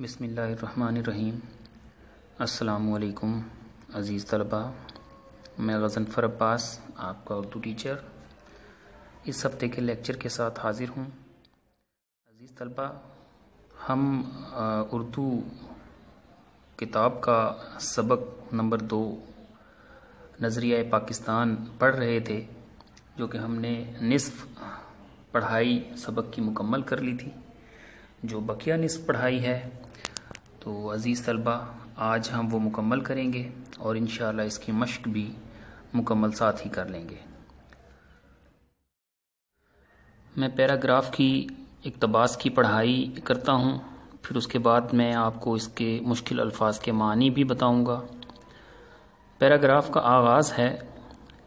بسم اللہ الرحمن الرحیم۔ السلام علیکم عزیز طلبہ، میں غضنفر عباس آپ کا اردو ٹیچر اس ہفتے کے لیکچر کے ساتھ حاضر ہوں۔ عزیز طلبہ، ہم اردو کتاب کا سبق نمبر 2 نظریہ پاکستان پڑھ رہے تھے، جو کہ ہم نے نصف پڑھائی سبق کی مکمل کر لی تھی۔ جو بقیہ نصف پڑھائی ہے تو عزیز طلبہ آج ہم وہ مکمل کریں گے اور انشاءاللہ اس کی مشق بھی مکمل ساتھ ہی کر لیں گے۔ میں پیراگراف کی اقتباس کی پڑھائی کرتا ہوں، پھر اس کے بعد میں آپ کو اس کے مشکل الفاظ کے معنی بھی بتاؤں گا۔ پیراگراف کا آغاز ہے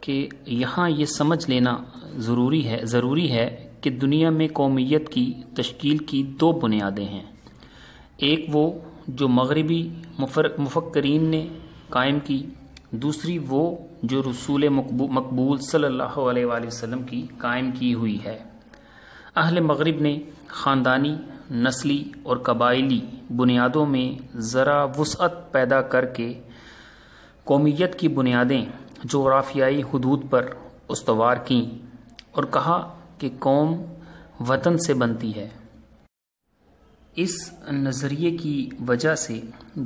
کہ یہاں یہ سمجھ لینا ضروری ہے کہ دنیا میں قومیت کی تشکیل کی 2 بنیادیں ہیں۔ ایک وہ جو مغربی مفکرین نے قائم کی، دوسری وہ جو رسول مقبول صلی اللہ علیہ وآلہ وسلم کی قائم کی ہوئی ہے۔ اہل مغرب نے خاندانی، نسلی اور قبائلی بنیادوں میں ذرا وسعت پیدا کر کے قومیت کی بنیادیں جغرافیائی حدود پر استوار کیں اور کہا کہ قوم وطن سے بنتی ہے۔ اس نظریے کی وجہ سے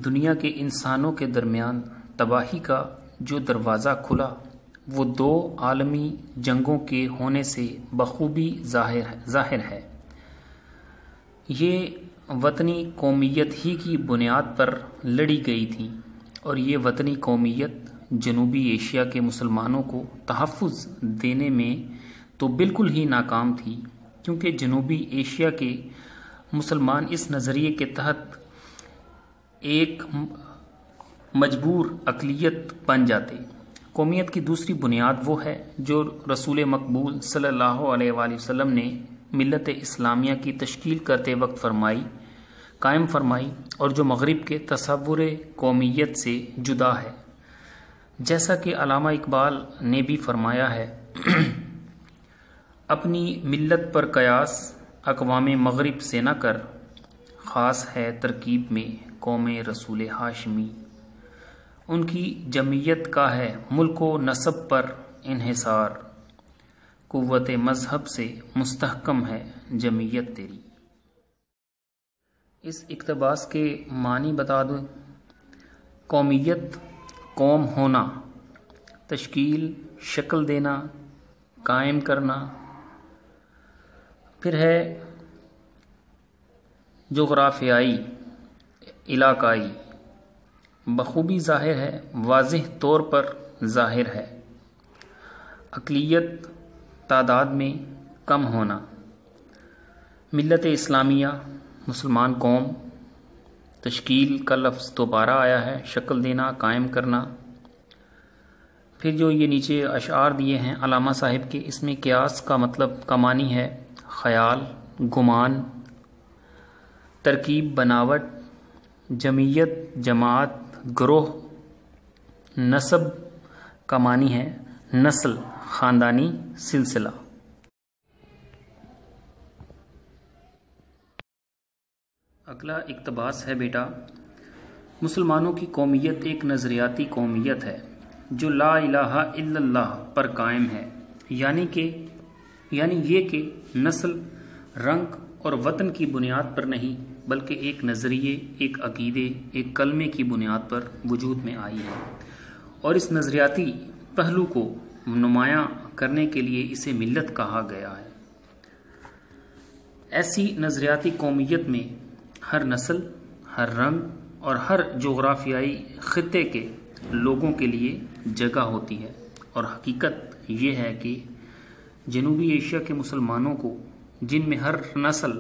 دنیا کے انسانوں کے درمیان تباہی کا جو دروازہ کھلا، وہ 2 عالمی جنگوں کے ہونے سے بخوبی ظاہر ہے۔ یہ وطنی قومیت ہی کی بنیاد پر لڑی گئی تھی، اور یہ وطنی قومیت جنوبی ایشیا کے مسلمانوں کو تحفظ دینے میں تو بالکل ہی ناکام تھی، کیونکہ جنوبی ایشیا کے مسلمان اس نظریے کے تحت ایک مجبور اقلیت بن جاتے۔ قومیت کی دوسری بنیاد وہ ہے جو رسول مقبول صلی اللہ علیہ وآلہ وسلم نے ملت اسلامیہ کی تشکیل کرتے وقت قائم فرمائی، اور جو مغرب کے تصور قومیت سے جدا ہے۔ جیسا کہ علامہ اقبال نے بھی فرمایا ہے، اپنی ملت پر قیاس اقوام مغرب سے نہ کر، خاص ہے ترکیب میں قوم رسول ہاشمی۔ ان کی جمعیت کا ہے ملک و نسب پر انحصار، قوت مذہب سے مستحکم ہے جمعیت تیری۔ اس اقتباس کے معنی بتا دوں۔ قومیت، قوم ہونا، تشکیل، شکل دینا، قائم کرنا۔ پھر ہے جغرافیائی، علاقائی، بخوبی ظاہر ہے، واضح طور پر ظاہر ہے۔ اقلیت، تعداد میں کم ہونا۔ ملت اسلامیہ، مسلمان قوم۔ تشکیل کا لفظ دوبارہ آیا ہے، شکل دینا، قائم کرنا۔ پھر جو یہ نیچے اشعار دیے ہیں علامہ صاحب کے، اس میں قیاس کا مطلب کا معنی ہے خیال، گمان، ترکیب، بناوٹ، جمعیت، جماعت، گروہ۔ نسب کا معنی ہے نسل، خاندانی سلسلہ۔ اگلا اقتباس ہے بیٹا، مسلمانوں کی قومیت ایک نظریاتی قومیت ہے جو لا الہ الا اللہ پر قائم ہے، یعنی یہ کہ نسل، رنگ اور وطن کی بنیاد پر نہیں، بلکہ ایک نظریے، ایک عقیدے، ایک کلمے کی بنیاد پر وجود میں آئی ہے، اور اس نظریاتی پہلو کو نمایاں کرنے کے لیے اسے ملت کہا گیا ہے۔ ایسی نظریاتی قومیت میں ہر نسل، ہر رنگ اور ہر جغرافیائی خطے کے لوگوں کے لیے جگہ ہوتی ہے، اور حقیقت یہ ہے کہ جنوبی ایشیا کے مسلمانوں کو، جن میں ہر نسل،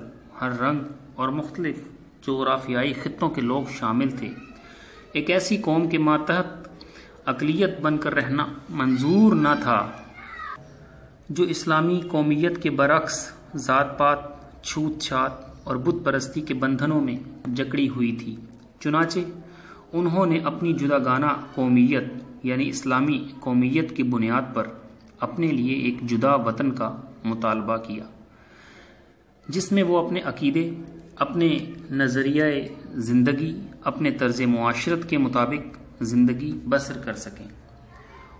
ہر رنگ اور مختلف جغرافیائی خطوں کے لوگ شامل تھے، ایک ایسی قوم کے ماتحت اقلیت بن کر رہنا منظور نہ تھا جو اسلامی قومیت کے برعکس ذات پات، چھوت چھات اور بت پرستی کے بندھنوں میں جکڑی ہوئی تھی۔ چنانچہ انہوں نے اپنی جداگانہ قومیت یعنی اسلامی قومیت کی بنیاد پر اپنے لیے ایک جدا وطن کا مطالبہ کیا، جس میں وہ اپنے عقیدے، اپنے نظریہ زندگی، اپنے طرز معاشرت کے مطابق زندگی بسر کر سکیں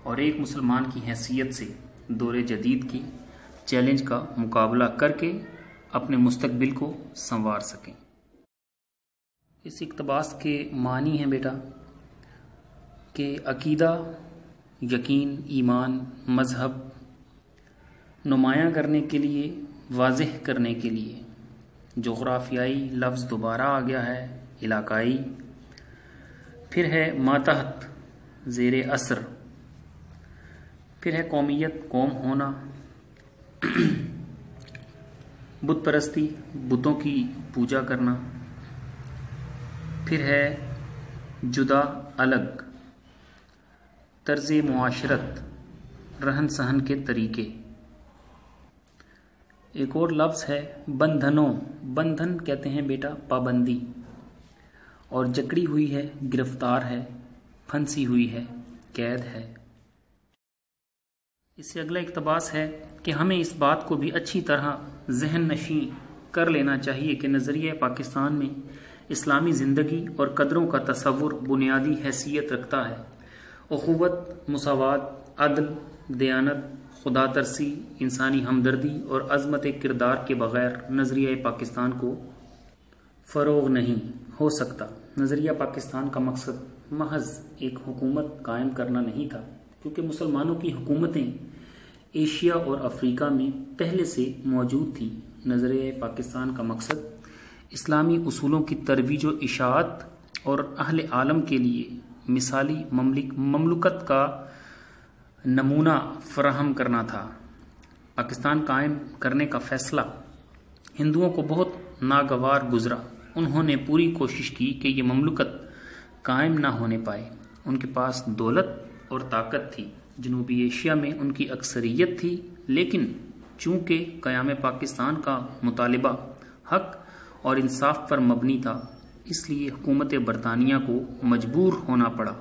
اور ایک مسلمان کی حیثیت سے دور جدید کے چیلنج کا مقابلہ کر کے اپنے مستقبل کو سنوار سکیں۔ اس اقتباس کے معنی ہیں بیٹا کہ عقیدہ، یقین، ایمان، مذہب نمایاں کرنے کے لیے، واضح کرنے کے لیے جغرافیائی لفظ دوبارہ آ گیا ہے، علاقائی، پھر ہے ماتحت، زیر اثر، پھر ہے قومیت، قوم ہونا، بت پرستی، بتوں کی پوجا کرنا، پھر ہے جدا، الگ، طرز معاشرت، رہن سہن کے طریقے۔ ایک اور لفظ ہے بندھنوں، بندھن کہتے ہیں بیٹا پابندی، اور جکڑی ہوئی ہے، گرفتار ہے، پھنسی ہوئی ہے، قید ہے۔ اس سے اگلا اقتباس ہے کہ ہمیں اس بات کو بھی اچھی طرح ذہن نشین کر لینا چاہیے کہ نظریہ پاکستان میں اسلامی زندگی اور قدروں کا تصور بنیادی حیثیت رکھتا ہے۔ اخوت، مساوات، عدل، دیانت، خدا ترسی، انسانی ہمدردی اور عظمت کردار کے بغیر نظریہ پاکستان کو فروغ نہیں ہو سکتا۔ نظریہ پاکستان کا مقصد محض ایک حکومت قائم کرنا نہیں تھا، کیونکہ مسلمانوں کی حکومتیں ایشیا اور افریقہ میں پہلے سے موجود تھیں۔ نظریہ پاکستان کا مقصد اسلامی اصولوں کی ترویج و اشاعت اور اہل عالم کے لیے مثالی مملکت کا نمونہ فراہم کرنا تھا۔ پاکستان قائم کرنے کا فیصلہ ہندوؤں کو بہت ناگوار گزرا۔ انہوں نے پوری کوشش کی کہ یہ مملکت قائم نہ ہونے پائے۔ ان کے پاس دولت اور طاقت تھی، جنوبی ایشیا میں ان کی اکثریت تھی، لیکن چونکہ قیام پاکستان کا مطالبہ حق اور انصاف پر مبنی تھا، اس لیے حکومت برطانیہ کو مجبور ہونا پڑا،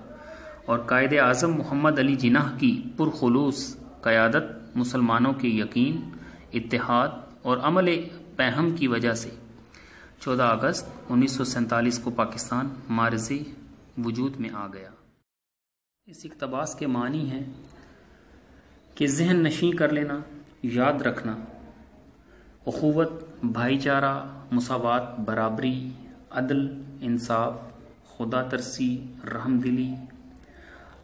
اور قائد اعظم محمد علی جناح کی پرخلوص قیادت، مسلمانوں کے یقین، اتحاد اور عمل پیہم کی وجہ سے 14 اگست 1947 کو پاکستان معرض وجود میں آ گیا۔ اس اقتباس کے معنی ہیں کہ ذہن نشین کر لینا، یاد رکھنا، اخوت، بھائی چارہ، مساوات، برابری، عدل، انصاف، خدا ترسی، رحم دلی،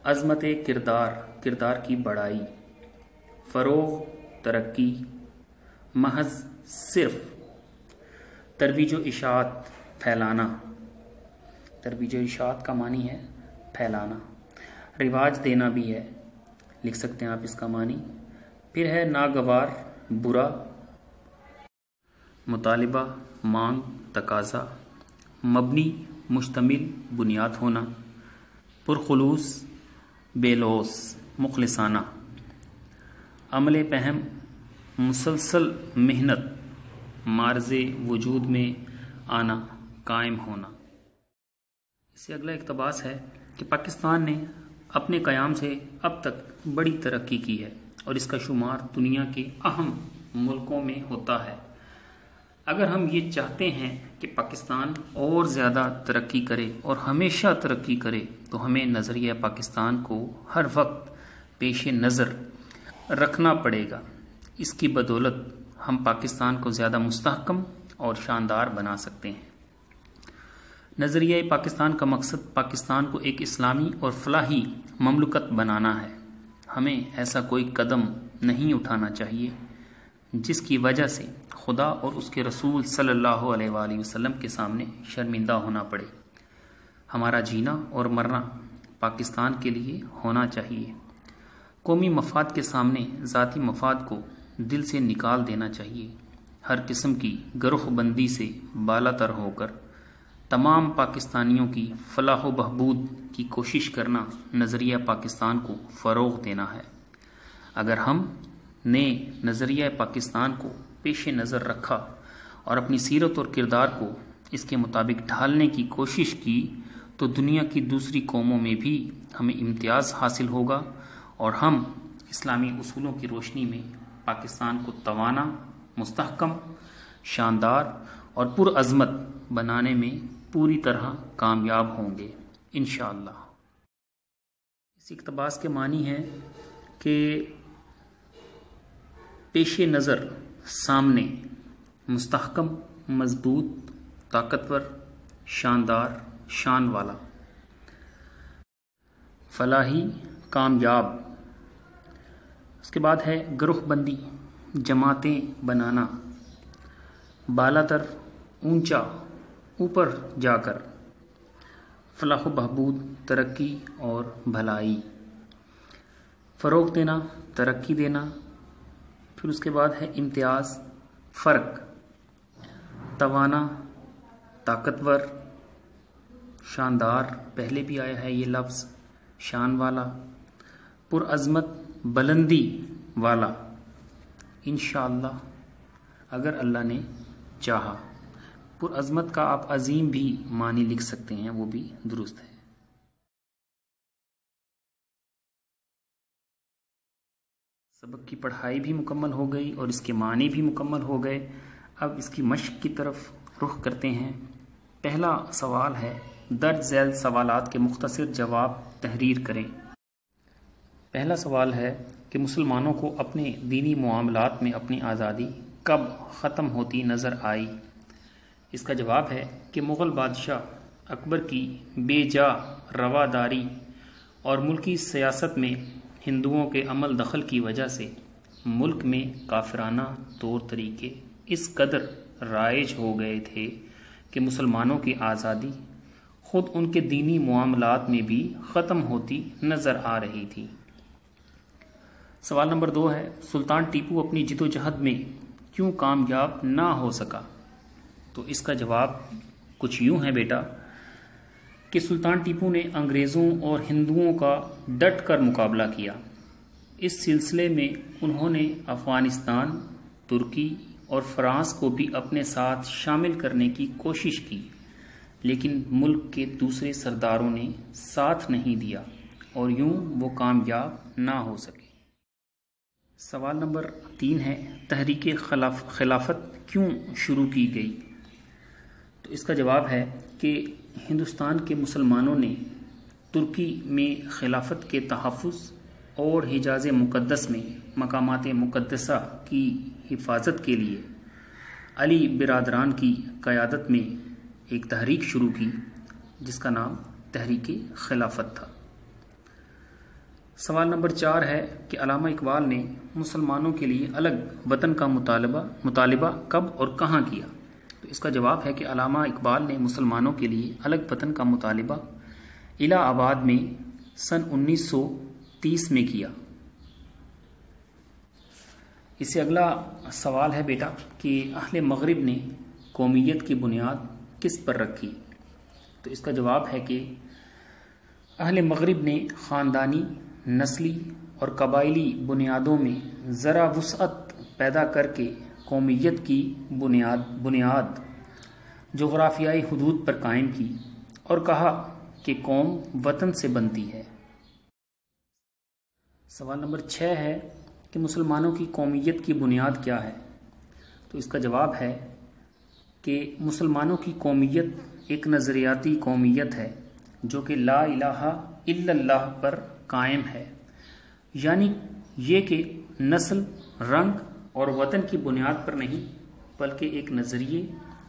عظمت کردار، کردار کی بڑائی، فروغ، ترقی، محض صرف ترویج و اشاعت، پھیلانا۔ ترویج و اشاعت کا معنی ہے پھیلانا، رواج دینا بھی ہے، لکھ سکتے ہیں آپ اس کا معنی۔ پھر ہے ناگوار، برا، مطالبہ، مانگ، تقاضا، مبنی، مشتمل، بنیاد ہونا، پرخلوص، بے لوث، مخلصانہ، عمل پہم، مسلسل محنت، معرض وجود میں آنا، قائم ہونا۔ اس سے اگلا اقتباس ہے کہ پاکستان نے اپنے قیام سے اب تک بڑی ترقی کی ہے اور اس کا شمار دنیا کے اہم ملکوں میں ہوتا ہے۔ اگر ہم یہ چاہتے ہیں کہ پاکستان اور زیادہ ترقی کرے اور ہمیشہ ترقی کرے تو ہمیں نظریہ پاکستان کو ہر وقت پیش نظر رکھنا پڑے گا۔ اس کی بدولت ہم پاکستان کو زیادہ مستحکم اور شاندار بنا سکتے ہیں۔ نظریہ پاکستان کا مقصد پاکستان کو ایک اسلامی اور فلاحی مملکت بنانا ہے۔ ہمیں ایسا کوئی قدم نہیں اٹھانا چاہیے جس کی وجہ سے خدا اور اس کے رسول صلی اللہ علیہ وآلہ وسلم کے سامنے شرمندہ ہونا پڑے۔ ہمارا جینا اور مرنا پاکستان کے لیے ہونا چاہیے۔ قومی مفاد کے سامنے ذاتی مفاد کو دل سے نکال دینا چاہیے۔ ہر قسم کی گروہ بندی سے بالا تر ہو کر تمام پاکستانیوں کی فلاح و بہبود کی کوشش کرنا نظریہ پاکستان کو فروغ دینا ہے۔ اگر ہم نے نظریہ پاکستان کو پیش نظر رکھا اور اپنی سیرت اور کردار کو اس کے مطابق ڈھالنے کی کوشش کی تو دنیا کی دوسری قوموں میں بھی ہمیں امتیاز حاصل ہوگا اور ہم اسلامی اصولوں کی روشنی میں پاکستان کو توانا، مستحکم، شاندار اور پرعظمت بنانے میں پوری طرح کامیاب ہوں گے انشاءاللہ۔ اس اقتباس کے معنی ہے کہ پیش نظر، سامنے، مستحکم، مضبوط، طاقتور، شاندار، شان والا، فلاحی، کامیاب۔ اس کے بعد ہے گروہ بندی، جماعتیں بنانا، بالا تر، اونچا، اوپر جا کر، فلاح و بہبود، ترقی اور بھلائی، فروغ دینا، ترقی دینا۔ پھر اس کے بعد ہے امتیاز، فرق، توانا، طاقتور، شاندار، پہلے بھی آیا ہے یہ لفظ، شان والا، پرعظمت، بلندی والا، انشاءاللہ اگر اللہ نے چاہا۔ پرعظمت کا آپ عظیم بھی معنی لکھ سکتے ہیں، وہ بھی درست ہے۔ سبق کی پڑھائی بھی مکمل ہو گئی اور اس کے معنی بھی مکمل ہو گئے۔ اب اس کی مشق کی طرف رخ کرتے ہیں۔ پہلا سوال ہے، درج ذیل سوالات کے مختصر جواب تحریر کریں۔ پہلا سوال ہے کہ مسلمانوں کو اپنے دینی معاملات میں اپنی آزادی کب ختم ہوتی نظر آئی؟ اس کا جواب ہے کہ مغل بادشاہ اکبر کی بے جا رواداری اور ملکی سیاست میں ہندوؤں کے عمل دخل کی وجہ سے ملک میں کافرانہ طور طریقے اس قدر رائج ہو گئے تھے کہ مسلمانوں کی آزادی خود ان کے دینی معاملات میں بھی ختم ہوتی نظر آ رہی تھی۔ سوال نمبر 2 ہے، سلطان ٹیپو اپنی جد و جہد میں کیوں کامیاب نہ ہو سکا؟ تو اس کا جواب کچھ یوں ہے بیٹا کہ سلطان ٹیپو نے انگریزوں اور ہندوؤں کا ڈٹ کر مقابلہ کیا۔ اس سلسلے میں انہوں نے افغانستان، ترکی اور فرانس کو بھی اپنے ساتھ شامل کرنے کی کوشش کی، لیکن ملک کے دوسرے سرداروں نے ساتھ نہیں دیا اور یوں وہ کامیاب نہ ہو سکے۔ سوال نمبر 3 ہے، تحریک خلافت کیوں شروع کی گئی؟ تو اس کا جواب ہے کہ ہندوستان کے مسلمانوں نے ترکی میں خلافت کے تحفظ اور حجاز مقدس میں مقامات مقدسہ کی حفاظت کے لیے علی برادران کی قیادت میں ایک تحریک شروع کی جس کا نام تحریک خلافت تھا۔ سوال نمبر 4 ہے کہ علامہ اقبال نے مسلمانوں کے لیے الگ وطن کا مطالبہ کب اور کہاں کیا؟ تو اس کا جواب ہے کہ علامہ اقبال نے مسلمانوں کے لیے الگ وطن کا مطالبہ الہ آباد میں سن 1930 میں کیا۔ اس سے اگلا سوال ہے بیٹا کہ اہل مغرب نے قومیت کی بنیاد کس پر رکھی؟ تو اس کا جواب ہے کہ اہل مغرب نے خاندانی، نسلی اور قبائلی بنیادوں میں ذرا وسعت پیدا کر کے قومیت کی بنیاد جغرافیائی حدود پر قائم کی اور کہا کہ قوم وطن سے بنتی ہے۔ سوال نمبر 6 ہے کہ مسلمانوں کی قومیت کی بنیاد کیا ہے؟ تو اس کا جواب ہے کہ مسلمانوں کی قومیت ایک نظریاتی قومیت ہے جو کہ لا الہ الا اللہ پر قائم ہے، یعنی یہ کہ نسل، رنگ اور وطن کی بنیاد پر نہیں بلکہ ایک نظریے،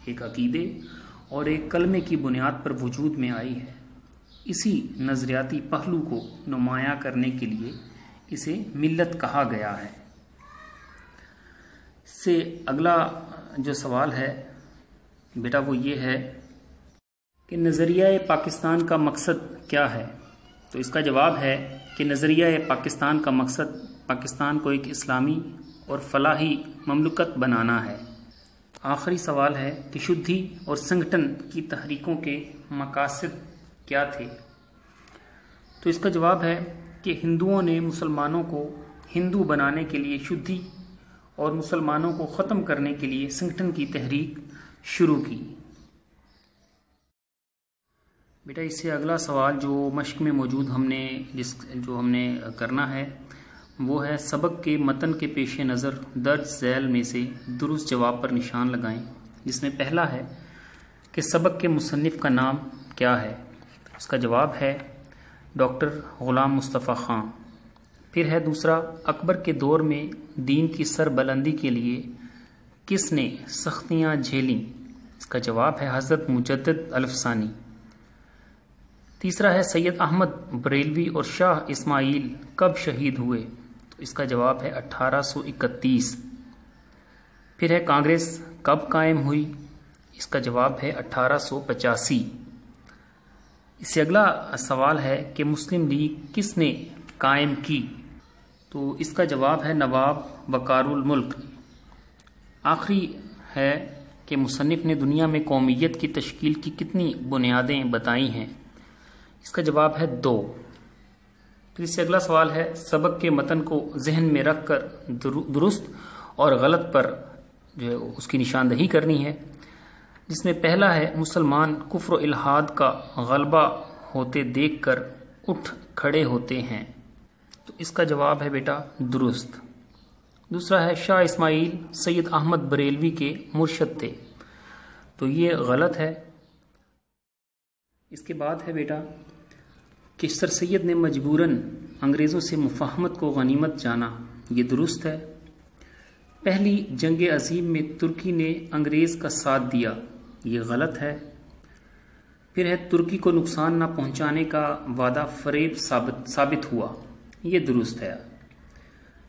ایک عقیدے اور ایک کلمے کی بنیاد پر وجود میں آئی ہے۔ اسی نظریاتی پہلو کو نمایاں کرنے کے لیے اسے ملت کہا گیا ہے۔ اس سے اگلا جو سوال ہے بیٹا وہ یہ ہے کہ نظریہ پاکستان کا مقصد کیا ہے؟ تو اس کا جواب ہے کہ نظریہ پاکستان کا مقصد پاکستان کو ایک اسلامی اور فلاحی مملکت بنانا ہے۔ آخری سوال ہے کہ شدھی اور سنگٹن کی تحریکوں کے مقاصد کیا تھے؟ تو اس کا جواب ہے کہ ہندوؤں نے مسلمانوں کو ہندو بنانے کے لیے شدھی اور مسلمانوں کو ختم کرنے کے لیے سنگٹن کی تحریک شروع کی۔ بیٹا اس سے اگلا سوال جو مشق میں موجود ہم نے کرنا ہے وہ ہے سبق کے متن کے پیش نظر درج ذیل میں سے درست جواب پر نشان لگائیں، جس میں پہلا ہے کہ سبق کے مصنف کا نام کیا ہے؟ اس کا جواب ہے ڈاکٹر غلام مصطفیٰ خان۔ پھر ہے دوسرا، اکبر کے دور میں دین کی سربلندی کے لیے کس نے سختیاں جھیلیں؟ اس کا جواب ہے حضرت مجدد الفسانی۔ تیسرا ہے سید احمد بریلوی اور شاہ اسماعیل کب شہید ہوئے؟ تو اس کا جواب ہے 1831۔ پھر ہے کانگریس کب قائم ہوئی؟ اس کا جواب ہے 1885۔ اس سے اگلا سوال ہے کہ مسلم لیگ کس نے قائم کی؟ تو اس کا جواب ہے نواب وقار الملک۔ آخری ہے کہ مصنف نے دنیا میں قومیت کی تشکیل کی کتنی بنیادیں بتائی ہیں؟ اس کا جواب ہے 2۔ پھر اس سے اگلا سوال ہے سبق کے متن کو ذہن میں رکھ کر درست اور غلط پر جو ہے اس کی نشاندہی کرنی ہے، جس میں پہلا ہے مسلمان کفر و الحاد کا غلبہ ہوتے دیکھ کر اٹھ کھڑے ہوتے ہیں۔ تو اس کا جواب ہے بیٹا درست۔ دوسرا ہے شاہ اسماعیل سید احمد بریلوی کے مرشد تھے، تو یہ غلط ہے۔ اس کے بعد ہے بیٹا کہ سر سید نے مجبوراً انگریزوں سے مفاہمت کو غنیمت جانا، یہ درست ہے۔ پہلی جنگ عظیم میں ترکی نے انگریز کا ساتھ دیا، یہ غلط ہے۔ پھر ہے ترکی کو نقصان نہ پہنچانے کا وعدہ فریب ثابت ہوا، یہ درست ہے۔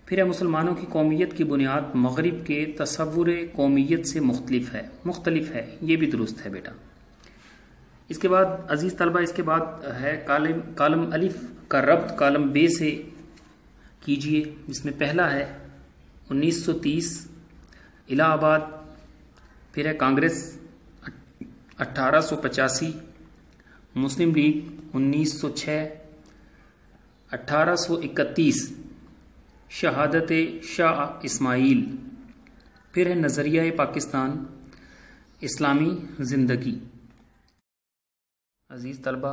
پھر ہے مسلمانوں کی قومیت کی بنیاد مغرب کے تصور قومیت سے مختلف ہے، یہ بھی درست ہے بیٹا۔ اس کے بعد عزیز طلبہ اس کے بعد ہے کالم الف کا ربط کالم بے سے کیجئے، جس میں پہلا ہے 1930 الہ آباد، پھر ہے کانگریس 1885، مسلم لیگ 1906، 1831 شہادت شاہ اسماعیل، پھر ہے نظریہ پاکستان اسلامی زندگی۔ عزیز طلبہ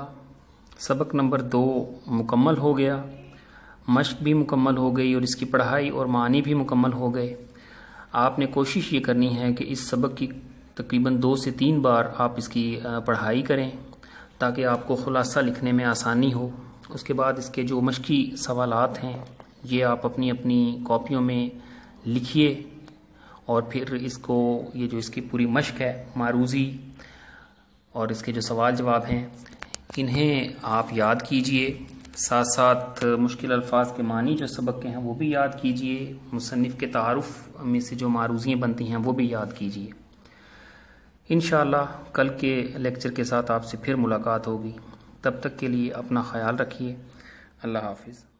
سبق نمبر 2 مکمل ہو گیا، مشق بھی مکمل ہو گئی اور اس کی پڑھائی اور معنی بھی مکمل ہو گئے۔ آپ نے کوشش یہ کرنی ہے کہ اس سبق کی تقریباً 2 سے 3 بار آپ اس کی پڑھائی کریں تاکہ آپ کو خلاصہ لکھنے میں آسانی ہو۔ اس کے بعد اس کے جو مشقی سوالات ہیں یہ آپ اپنی اپنی کاپیوں میں لکھیے، اور پھر اس کو یہ جو اس کی پوری مشق ہے معروضی اور اس کے جو سوال جواب ہیں انہیں آپ یاد کیجئے، ساتھ ساتھ مشکل الفاظ کے معنی جو سبق کے ہیں وہ بھی یاد کیجئے، مصنف کے تعارف میں سے جو معروضیاں بنتی ہیں وہ بھی یاد کیجئے۔ انشاءاللہ کل کے لیکچر کے ساتھ آپ سے پھر ملاقات ہوگی، تب تک کے لیے اپنا خیال رکھیے۔ اللہ حافظ۔